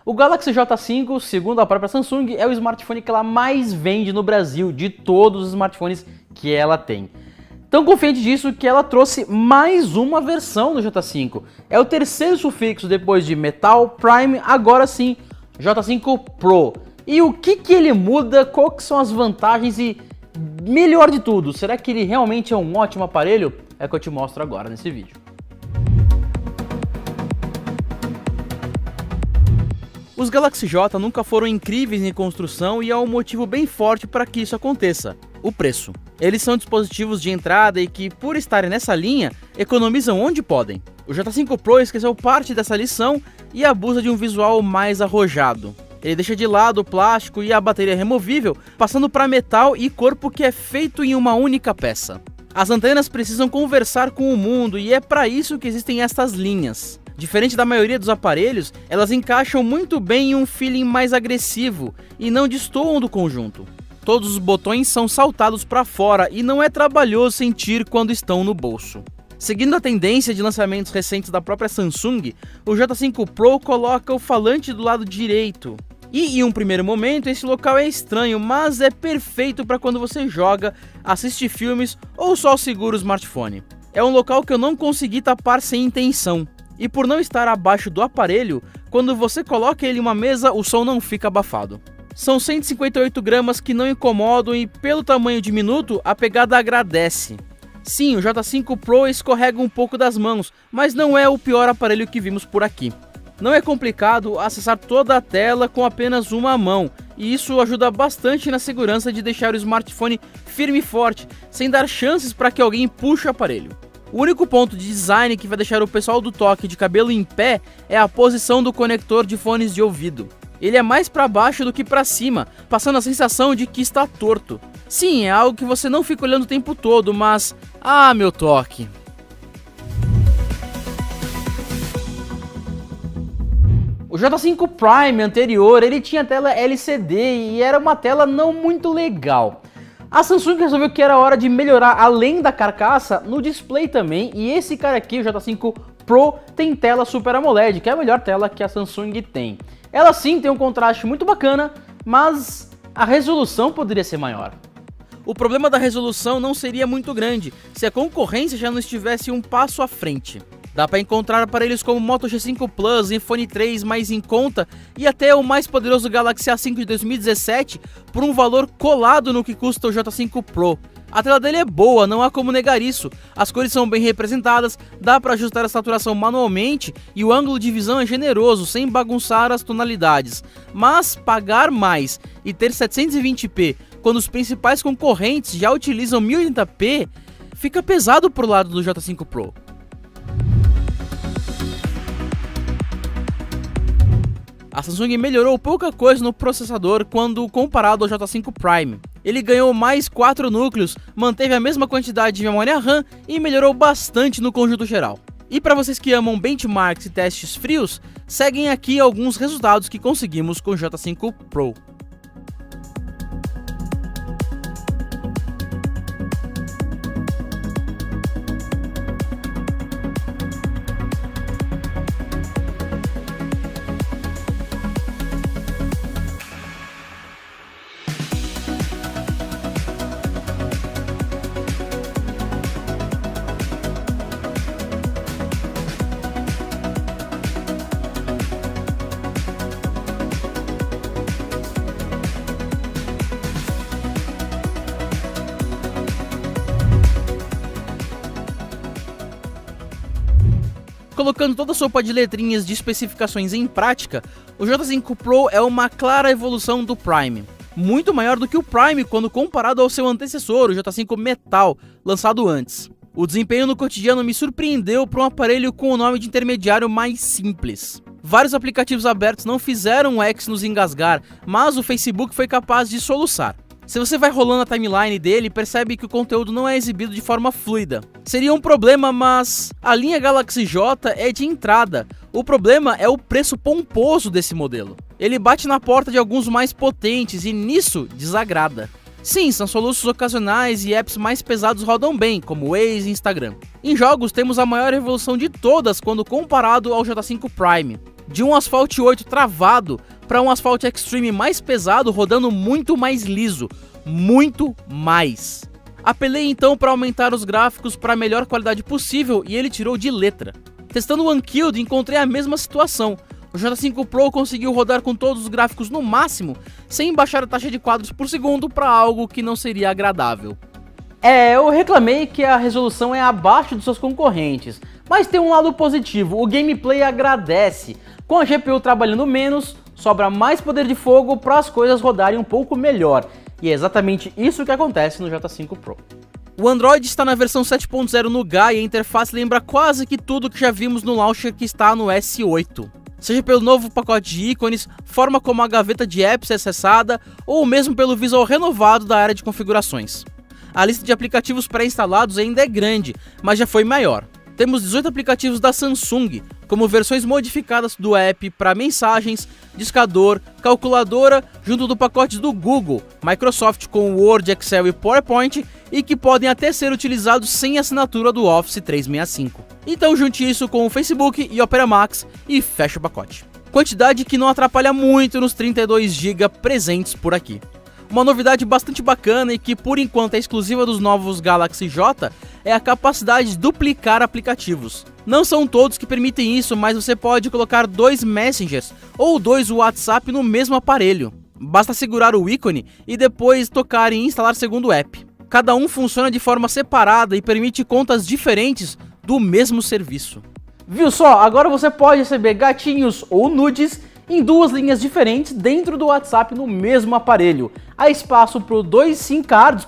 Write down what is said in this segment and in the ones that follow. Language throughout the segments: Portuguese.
O Galaxy J5, segundo a própria Samsung, é o smartphone que ela mais vende no Brasil, de todos os smartphones que ela tem. Tão confiante disso que ela trouxe mais uma versão do J5. É o terceiro sufixo depois de Metal, Prime, agora sim, J5 Pro. E o que ele muda, quais são as vantagens e, melhor de tudo, será que ele realmente é um ótimo aparelho? É o que eu te mostro agora nesse vídeo. Os Galaxy J nunca foram incríveis em construção e há um motivo bem forte para que isso aconteça: o preço. Eles são dispositivos de entrada e que, por estarem nessa linha, economizam onde podem. O J5 Pro esqueceu parte dessa lição e abusa de um visual mais arrojado. Ele deixa de lado o plástico e a bateria removível, passando para metal e corpo que é feito em uma única peça. As antenas precisam conversar com o mundo e é para isso que existem estas linhas. Diferente da maioria dos aparelhos, elas encaixam muito bem em um feeling mais agressivo e não destoam do conjunto. Todos os botões são saltados para fora e não é trabalhoso sentir quando estão no bolso. Seguindo a tendência de lançamentos recentes da própria Samsung, o J5 Pro coloca o falante do lado direito. E em um primeiro momento esse local é estranho, mas é perfeito para quando você joga, assiste filmes ou só segura o smartphone. É um local que eu não consegui tapar sem intenção. E por não estar abaixo do aparelho, quando você coloca ele em uma mesa, o som não fica abafado. São 158 gramas que não incomodam e pelo tamanho diminuto, a pegada agradece. Sim, o J5 Pro escorrega um pouco das mãos, mas não é o pior aparelho que vimos por aqui. Não é complicado acessar toda a tela com apenas uma mão, e isso ajuda bastante na segurança de deixar o smartphone firme e forte, sem dar chances para que alguém puxe o aparelho. O único ponto de design que vai deixar o pessoal do toque de cabelo em pé é a posição do conector de fones de ouvido. Ele é mais para baixo do que para cima, passando a sensação de que está torto. Sim, é algo que você não fica olhando o tempo todo, mas... ah, meu toque! O J5 Prime anterior, ele tinha tela LCD e era uma tela não muito legal. A Samsung resolveu que era hora de melhorar além da carcaça no display também, e esse cara aqui, o J5 Pro, tem tela Super AMOLED, que é a melhor tela que a Samsung tem. Ela sim tem um contraste muito bacana, mas a resolução poderia ser maior. O problema da resolução não seria muito grande se a concorrência já não estivesse um passo à frente. Dá para encontrar aparelhos como o Moto G5 Plus, Zenfone 3 mais em conta e até o mais poderoso Galaxy A5 de 2017 por um valor colado no que custa o J5 Pro. A tela dele é boa, não há como negar isso, as cores são bem representadas, dá para ajustar a saturação manualmente e o ângulo de visão é generoso, sem bagunçar as tonalidades. Mas pagar mais e ter 720p quando os principais concorrentes já utilizam 1080p, fica pesado pro lado do J5 Pro. A Samsung melhorou pouca coisa no processador quando comparado ao J5 Prime. Ele ganhou mais 4 núcleos, manteve a mesma quantidade de memória RAM e melhorou bastante no conjunto geral. E para vocês que amam benchmarks e testes frios, seguem aqui alguns resultados que conseguimos com o J5 Pro. Colocando toda a sopa de letrinhas de especificações em prática, o J5 Pro é uma clara evolução do Prime. Muito maior do que o Prime quando comparado ao seu antecessor, o J5 Metal, lançado antes. O desempenho no cotidiano me surpreendeu para um aparelho com o nome de intermediário mais simples. Vários aplicativos abertos não fizeram o X nos engasgar, mas o Facebook foi capaz de soluçar. Se você vai rolando a timeline dele, percebe que o conteúdo não é exibido de forma fluida. Seria um problema, mas a linha Galaxy J é de entrada. O problema é o preço pomposo desse modelo. Ele bate na porta de alguns mais potentes e nisso desagrada. Sim, são soluços ocasionais e apps mais pesados rodam bem, como Waze e Instagram. Em jogos temos a maior evolução de todas quando comparado ao J5 Prime. De um Asphalt 8 travado para um Asphalt Extreme mais pesado, rodando muito mais liso, muito mais. Apelei então para aumentar os gráficos para a melhor qualidade possível e ele tirou de letra. Testando o Unkilled, encontrei a mesma situação. O J5 Pro conseguiu rodar com todos os gráficos no máximo, sem baixar a taxa de quadros por segundo para algo que não seria agradável. Eu reclamei que a resolução é abaixo dos seus concorrentes, mas tem um lado positivo, o gameplay agradece. Com a GPU trabalhando menos, sobra mais poder de fogo para as coisas rodarem um pouco melhor. E é exatamente isso que acontece no J5 Pro. O Android está na versão 7.0 no GA e a interface lembra quase que tudo que já vimos no launcher que está no S8. Seja pelo novo pacote de ícones, forma como a gaveta de apps é acessada, ou mesmo pelo visual renovado da área de configurações. A lista de aplicativos pré-instalados ainda é grande, mas já foi maior. Temos 18 aplicativos da Samsung, como versões modificadas do app para mensagens, discador, calculadora, junto do pacote do Google, Microsoft com Word, Excel e PowerPoint, e que podem até ser utilizados sem assinatura do Office 365. Então junte isso com o Facebook e Opera Max e feche o pacote. Quantidade que não atrapalha muito nos 32 GB presentes por aqui. Uma novidade bastante bacana e que por enquanto é exclusiva dos novos Galaxy J é a capacidade de duplicar aplicativos. Não são todos que permitem isso, mas você pode colocar 2 Messengers ou 2 WhatsApp no mesmo aparelho. Basta segurar o ícone e depois tocar em instalar segundo app. Cada um funciona de forma separada e permite contas diferentes do mesmo serviço. Viu só? Agora você pode receber gatinhos ou nudes em 2 linhas diferentes dentro do WhatsApp no mesmo aparelho. Há espaço para os dois SIM cards,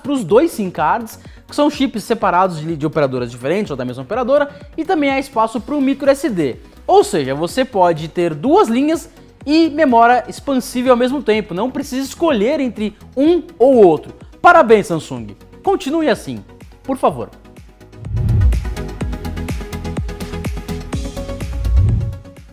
que são chips separados de operadoras diferentes ou da mesma operadora, e também há espaço para o micro SD. Ou seja, você pode ter 2 linhas e memória expansível ao mesmo tempo, não precisa escolher entre um ou outro. Parabéns, Samsung! Continue assim, por favor.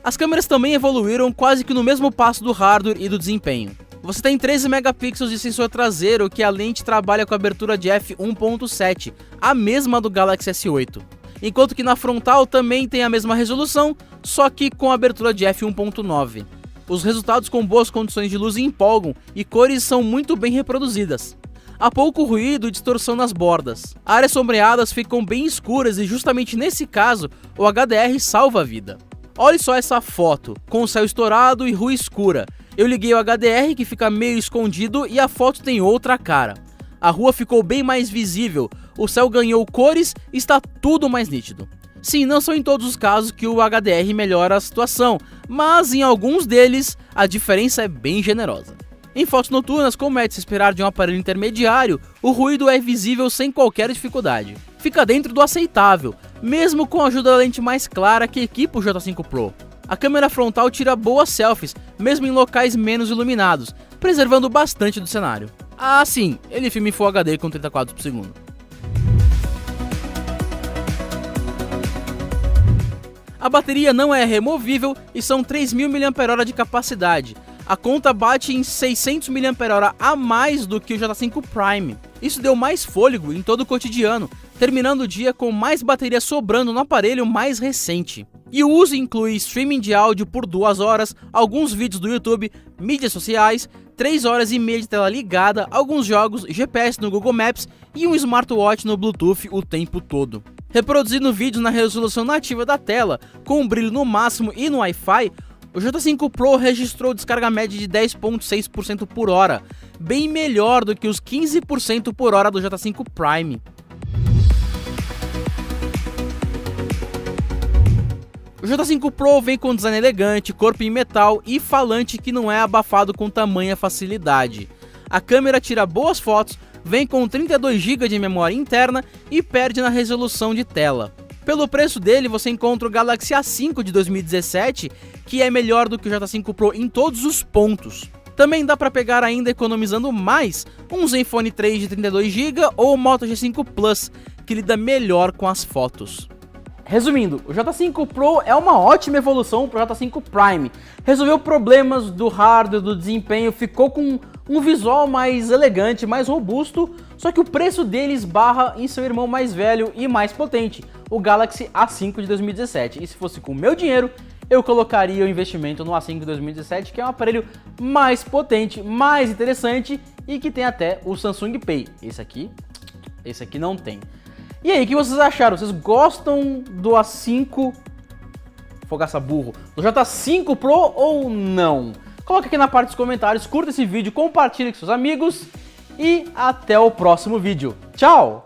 As câmeras também evoluíram quase que no mesmo passo do hardware e do desempenho. Você tem 13 megapixels de sensor traseiro, que a lente trabalha com abertura de f1.7, a mesma do Galaxy S8. Enquanto que na frontal também tem a mesma resolução, só que com abertura de f1.9. Os resultados com boas condições de luz empolgam e cores são muito bem reproduzidas. Há pouco ruído e distorção nas bordas. Áreas sombreadas ficam bem escuras e justamente nesse caso o HDR salva a vida. Olhe só essa foto, com o céu estourado e rua escura. Eu liguei o HDR que fica meio escondido e a foto tem outra cara. A rua ficou bem mais visível, o céu ganhou cores e está tudo mais nítido. Sim, não são em todos os casos que o HDR melhora a situação, mas em alguns deles a diferença é bem generosa. Em fotos noturnas, como é de se esperar de um aparelho intermediário, o ruído é visível sem qualquer dificuldade. Fica dentro do aceitável, mesmo com a ajuda da lente mais clara que equipa o J5 Pro. A câmera frontal tira boas selfies, mesmo em locais menos iluminados, preservando bastante do cenário. Ah sim, ele filma em Full HD com 30 quadros por segundo. A bateria não é removível e são 3.000 mAh de capacidade. A conta bate em 600 mAh a mais do que o J5 Prime. Isso deu mais fôlego em todo o cotidiano, terminando o dia com mais bateria sobrando no aparelho mais recente. E o uso inclui streaming de áudio por 2 horas, alguns vídeos do YouTube, mídias sociais, 3 horas e meia de tela ligada, alguns jogos, GPS no Google Maps e um smartwatch no Bluetooth o tempo todo. Reproduzindo vídeos na resolução nativa da tela, com um brilho no máximo e no Wi-Fi, o J5 Pro registrou descarga média de 10,6% por hora, bem melhor do que os 15% por hora do J5 Prime. O J5 Pro vem com design elegante, corpo em metal e falante que não é abafado com tamanha facilidade. A câmera tira boas fotos, vem com 32 GB de memória interna e perde na resolução de tela. Pelo preço dele, você encontra o Galaxy A5 de 2017, que é melhor do que o J5 Pro em todos os pontos. Também dá para pegar ainda economizando mais um Zenfone 3 de 32 GB ou o Moto G5 Plus, que lida melhor com as fotos. Resumindo, o J5 Pro é uma ótima evolução para o J5 Prime. Resolveu problemas do hardware, do desempenho, ficou com um visual mais elegante, mais robusto, só que o preço dele esbarra em seu irmão mais velho e mais potente, o Galaxy A5 de 2017. E se fosse com o meu dinheiro, eu colocaria o investimento no A5 2017, que é um aparelho mais potente, mais interessante e que tem até o Samsung Pay. Esse aqui não tem. E aí, o que vocês acharam? Vocês gostam do A5 Fogaça burro, do J5 Pro ou não? Coloca aqui na parte dos comentários, curta esse vídeo, compartilhe com seus amigos e até o próximo vídeo. Tchau!